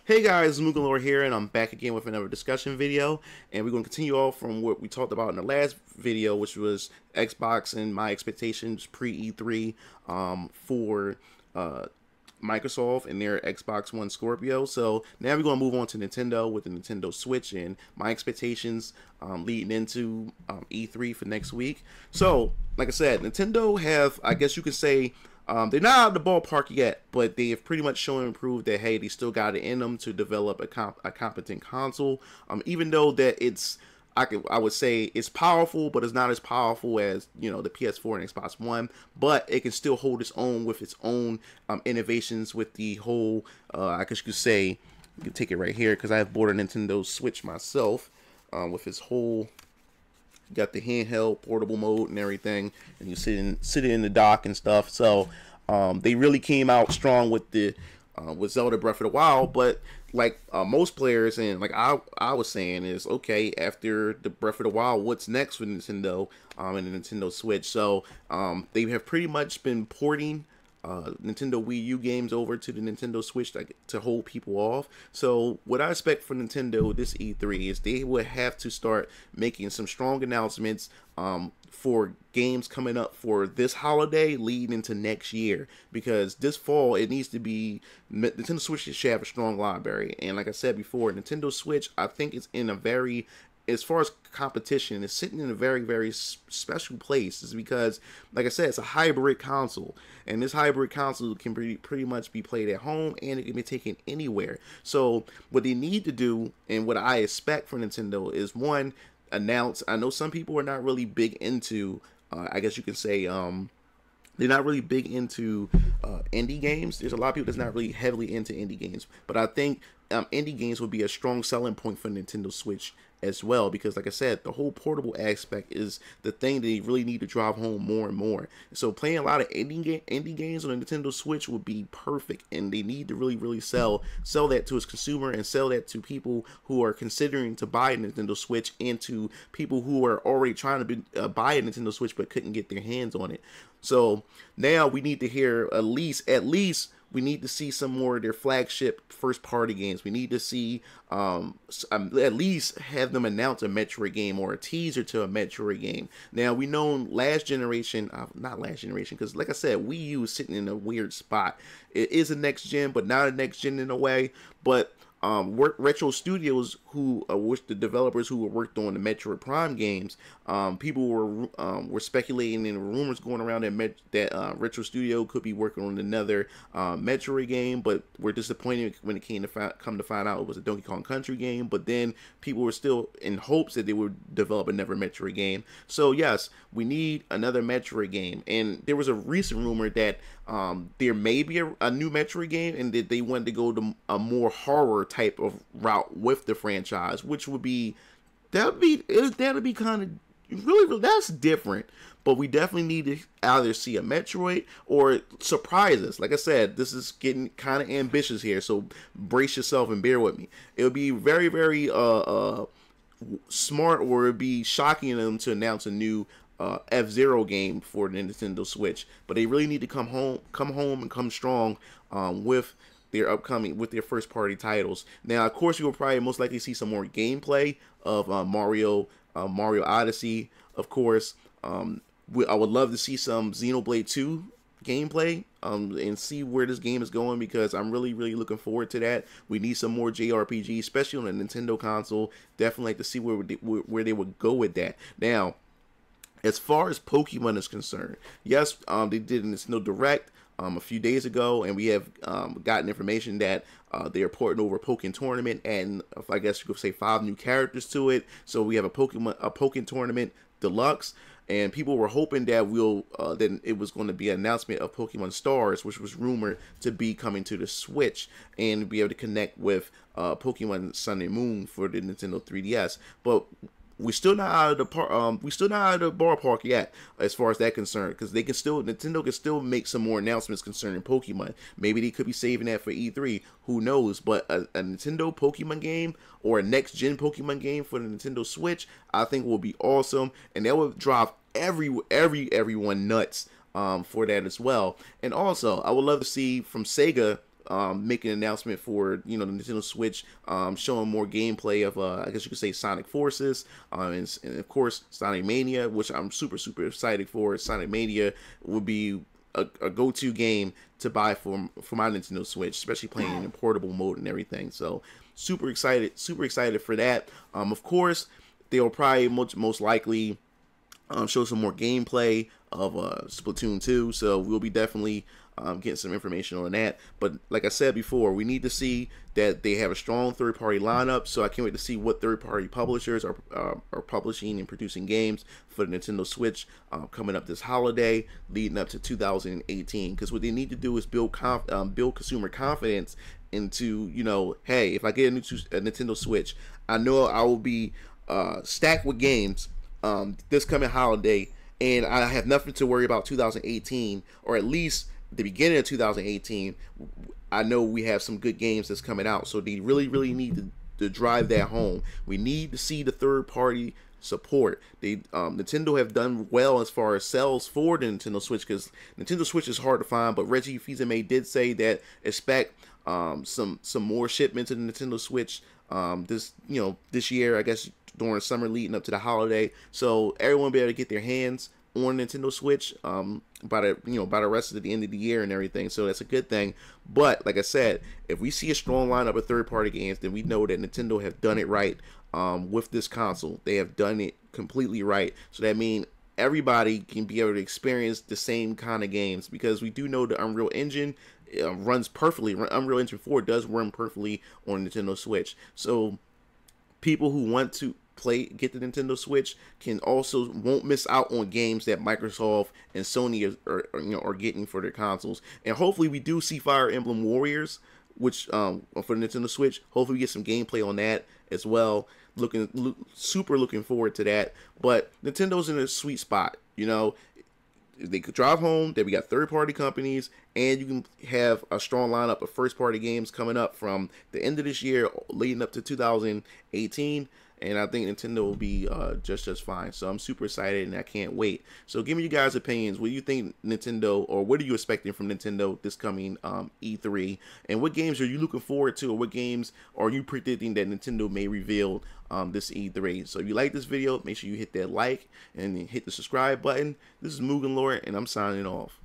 Hey guys, MugenLord here, and I'm back again with another discussion video, and we're going to continue off from what we talked about in the last video, which was Xbox and my expectations pre-E3 for Microsoft and their Xbox One Scorpio. So now we're going to move on to Nintendo with the Nintendo Switch and my expectations leading into E3 for next week. So, like I said, Nintendo have, I guess you could say, they're not out of the ballpark yet, but they have pretty much shown and proved that, hey, they still got it in them to develop a competent console. Even though that it's, I would say it's powerful, but it's not as powerful as, you know, the PS4 and Xbox One. But it can still hold its own with its own innovations with the whole, I guess you could say, you can take it right here because I have bought a Nintendo Switch myself with its whole. Got the handheld portable mode and everything, and you sit it in the dock and stuff. So they really came out strong with the with Zelda Breath of the Wild. But like most players, and like I was saying, is okay, after the Breath of the Wild, what's next for Nintendo and the Nintendo Switch? So they have pretty much been porting Nintendo Wii U games over to the Nintendo Switch to hold people off. So what I expect from Nintendo this E3 is they would have to start making some strong announcements for games coming up for this holiday leading into next year, because this fall it needs to be, Nintendo Switch should have a strong library. And like I said before, Nintendo Switch, I think, is in a very, as far as competition, is sitting in a very, very special place. Is because, like I said, it's a hybrid console, and this hybrid console can pretty much be played at home, and it can be taken anywhere. So what they need to do, and what I expect from Nintendo, is one, announce. I know some people are not really big into, I guess you can say, they're not really big into indie games. There's a lot of people that's not really heavily into indie games, but I think indie games would be a strong selling point for Nintendo Switch as well, because like I said, the whole portable aspect is the thing they really need to drive home more and more. So playing a lot of indie games on the Nintendo Switch would be perfect, and they need to really sell that to its consumer, and sell that to people who are considering to buy a Nintendo Switch, and to people who are already trying to buy a Nintendo Switch but couldn't get their hands on it. So now we need to hear at least we need to see some more of their flagship first-party games. We need to see at least have them announce a Metroid game or a teaser to a Metroid game. Now, we know last generation, not last generation, because like I said, Wii U is sitting in a weird spot. It is a next gen, but not a next gen in a way. But Retro Studios, who which the developers who worked on the Metroid Prime games, people were speculating, and rumors going around that Retro Studio could be working on another Metroid game, but were disappointed when it came to come to find out it was a Donkey Kong Country game. But then people were still in hopes that they would develop another Metroid game. So yes, we need another Metroid game, and there was a recent rumor that there may be a new Metroid game, and that they wanted to go to a more horror type of route with the franchise, which would be that'd be kind of really that's different. But we definitely need to either see a Metroid or surprise us. Like I said, this is getting kind of ambitious here, so brace yourself and bear with me. It would be very smart, or it'd be shocking of them to announce a new F-Zero game for the Nintendo Switch. But they really need to come home and come strong with their first party titles. Now, of course, you will probably most likely see some more gameplay of Mario Odyssey. Of course, I would love to see some Xenoblade 2 gameplay and see where this game is going, because I'm really looking forward to that. We need some more JRPG, especially on the Nintendo console. Definitely like to see where they would go with that. Now, as far as Pokemon is concerned, yes, they did an Nintendo Direct a few days ago, and we have gotten information that they are porting over a Pokken Tournament, and I guess you could say 5 new characters to it. So we have a Pokken Tournament Deluxe, and people were hoping that then it was going to be an announcement of Pokemon Stars, which was rumored to be coming to the Switch and be able to connect with Pokemon Sun and Moon for the Nintendo 3DS. But we're still not out of the ballpark yet, as far as that concerned, because Nintendo can still make some more announcements concerning Pokemon. Maybe they could be saving that for E3. Who knows? But a Nintendo Pokemon game, or a next gen Pokemon game for the Nintendo Switch, I think will be awesome, and that would drive everyone nuts for that as well. And also, I would love to see from Sega making an announcement for, you know, the Nintendo Switch, showing more gameplay of I guess you could say Sonic Forces, and of course Sonic Mania, which I'm super excited for. Sonic Mania would be a go-to game to buy for my Nintendo Switch, especially playing in portable mode and everything. So super excited for that. Of course, they'll probably most likely show some more gameplay of Splatoon 2, so we'll be definitely getting some information on that. But like I said before, we need to see that they have a strong third-party lineup, so I can't wait to see what third-party publishers are publishing and producing games for the Nintendo Switch coming up this holiday, leading up to 2018. Because what they need to do is build consumer confidence into, you know, hey, if I get a Nintendo Switch, I know I will be stacked with games this coming holiday, and I have nothing to worry about 2018, or at least the beginning of 2018. I know we have some good games that's coming out, so they really need to drive that home. We need to see the third party support. Nintendo have done well as far as sales for the Nintendo Switch, because Nintendo Switch is hard to find, but Reggie Fils-Aimé did say that expect some more shipments of the Nintendo Switch this year, I guess during summer leading up to the holiday, so everyone will be able to get their hands on Nintendo Switch by the rest of the end of the year and everything. So that's a good thing. But like I said, if we see a strong lineup of third-party games, then we know that Nintendo have done it right with this console. They have done it completely right. So that means everybody can be able to experience the same kind of games, because we do know the Unreal Engine runs perfectly. Unreal Engine 4 does run perfectly on Nintendo Switch. So people who want to get the Nintendo Switch won't miss out on games that Microsoft and Sony are getting for their consoles. And hopefully we do see Fire Emblem Warriors, which for the Nintendo Switch. Hopefully we get some gameplay on that as well. Super looking forward to that. But Nintendo's in a sweet spot, you know. They could drive home that we got third-party companies, and you can have a strong lineup of first-party games coming up from the end of this year leading up to 2018. And I think Nintendo will be just fine. So I'm super excited, and I can't wait. So give me you guys' opinions. What do you think Nintendo, or what are you expecting from Nintendo this coming E3? And what games are you looking forward to, or what games are you predicting that Nintendo may reveal this E3? So if you like this video, make sure you hit that like and hit the subscribe button. This is MugenLord, and I'm signing off.